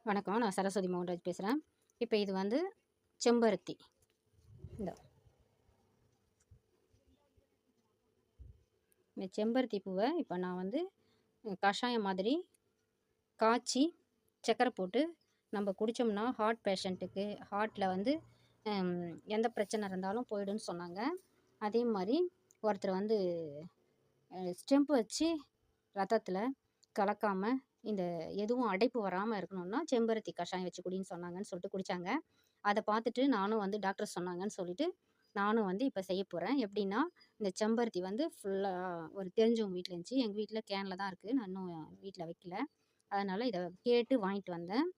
வணக்கம். நான் சரஸ்வதி மோகன்ராஜ் பேசுகிறேன். இப்போ இது வந்து செம்பருத்தி. இந்த இந்த செம்பருத்தி பூவை இப்போ நான் வந்து கஷாயம் மாதிரி காய்ச்சி சர்க்கரை போட்டு நம்ம குடித்தோம்னா ஹார்ட் பேஷண்ட்டுக்கு ஹார்ட்டில் வந்து எந்த பிரச்சனை இருந்தாலும் போயிடும்னு சொன்னாங்க. அதே மாதிரி ஒருத்தர் வந்து ஸ்டெம்ப் வச்சு ரத்தத்தில் கலக்காமல் இந்த எதுவும் அடைப்பு வராமல் இருக்கணும்னா செம்பருத்தி கஷாயம் வச்சு குடின்னு சொன்னாங்கன்னு சொல்லிட்டு குடித்தாங்க. அதை பார்த்துட்டு நானும் வந்து டாக்டர் சொன்னாங்கன்னு சொல்லிட்டு நானும் வந்து இப்போ செய்ய போகிறேன். எப்படின்னா, இந்த செம்பருத்தி வந்து ஃபுல்லாக ஒரு தெரிஞ்சவங்க வீட்டில் இருந்துச்சு. எங்கள் வீட்டில் கேனில் தான் இருக்குது. நான் இன்னும் வீட்டில் வைக்கல. அதனால் இதை கேட்டு வாங்கிட்டு வந்தேன்.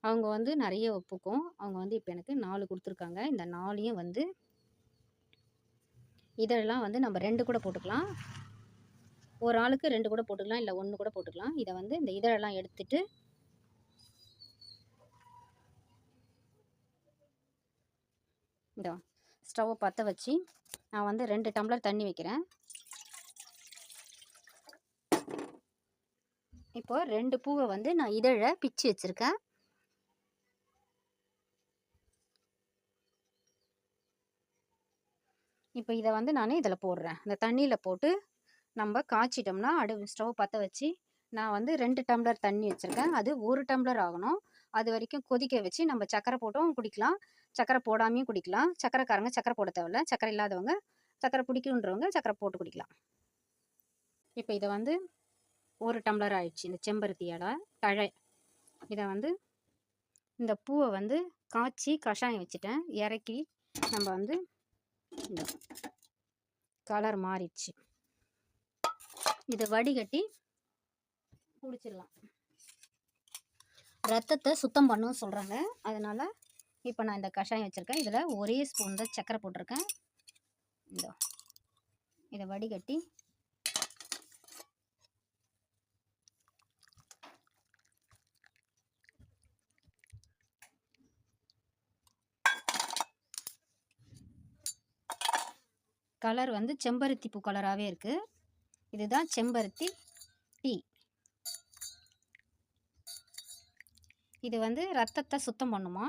அவங்க வந்து நிறைய பூக்கும். அவங்க வந்து இப்போ எனக்கு 4 கொடுத்துருக்காங்க. இந்த 4யும் வந்து இதெல்லாம் வந்து நம்ம 2 கூட போட்டுக்கலாம். ஒரு ஆளுக்கு 2 கூட போட்டுக்கலாம், இல்லை 1 கூட போட்டுக்கலாம். இதை வந்து இந்த இதழெல்லாம் எடுத்துட்டு இந்த ஸ்டவ்வை பற்ற வச்சு நான் வந்து 2 டம்ளர் தண்ணி வைக்கிறேன். இப்போ 2 பூவை வந்து நான் இதழை பிச்சு வச்சுருக்கேன். இப்போ இதை வந்து நான் இதில் போடுறேன். இந்த தண்ணியில் போட்டு நம்ம காய்ச்சிட்டோம்னா ஸ்டவ் பற்ற வச்சு நான் வந்து 2 டம்ளர் தண்ணி வச்சுருக்கேன். அது 1 டம்ளர் ஆகணும். அது வரைக்கும் கொதிக்க வச்சு நம்ம சர்க்கரை போட்டும் குடிக்கலாம், சர்க்கரை போடாமையும் குடிக்கலாம். சர்க்கரைக்காரங்க சர்க்கரை போட தேவையில்ல. சர்க்கரை இல்லாதவங்க சர்க்கரை பிடிக்குன்றவங்க சர்க்கரை போட்டு குடிக்கலாம். இப்போ இதை வந்து 1 டம்ளர் ஆயிடுச்சு. இந்த செம்பருத்தி இலை தழை இதை வந்து இந்த பூவை வந்து காய்ச்சி கஷாயம் வச்சுட்டேன். இறக்கி நம்ம வந்து இந்த கலர் மாறிடுச்சு. இதை வடிகட்டி குடிச்சிடலாம். ரத்தத்தை சுத்தம் பண்ணணும்னு சொல்கிறாங்க. அதனால் இப்போ நான் இந்த கஷாயம் வச்சுருக்கேன். இதில் ஒரே ஸ்பூன் தான் சர்க்கரை போட்டிருக்கேன். இதை வடிகட்டி கலர் வந்து செம்பருத்தி பூ கலராகவே இருக்குது. இதுதான் செம்பருத்தி டீ. இது வந்து ரத்தத்தை சுத்தம் பண்ணுமா.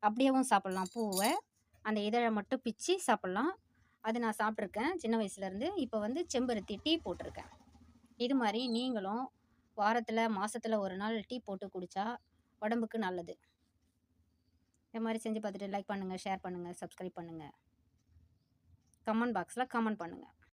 அப்படியேவும் சாப்பிட்லாம். பூவை அந்த இதழை மட்டும் பிச்சு சாப்பிட்லாம். அது நான் சாப்பிட்ருக்கேன் சின்ன வயசுலேருந்து. இப்போ வந்து செம்பருத்தி டீ போட்டிருக்கேன். இது மாதிரி நீங்களும் வாரத்தில் மாதத்தில் ஒரு நாள் டீ போட்டு குடித்தா உடம்புக்கு நல்லது. இந்த மாதிரி செஞ்சு பார்த்துட்டு லைக் பண்ணுங்கள், ஷேர் பண்ணுங்கள், சப்ஸ்கிரைப் பண்ணுங்கள், கமெண்ட் பாக்ஸில் கமெண்ட் பண்ணுங்கள்.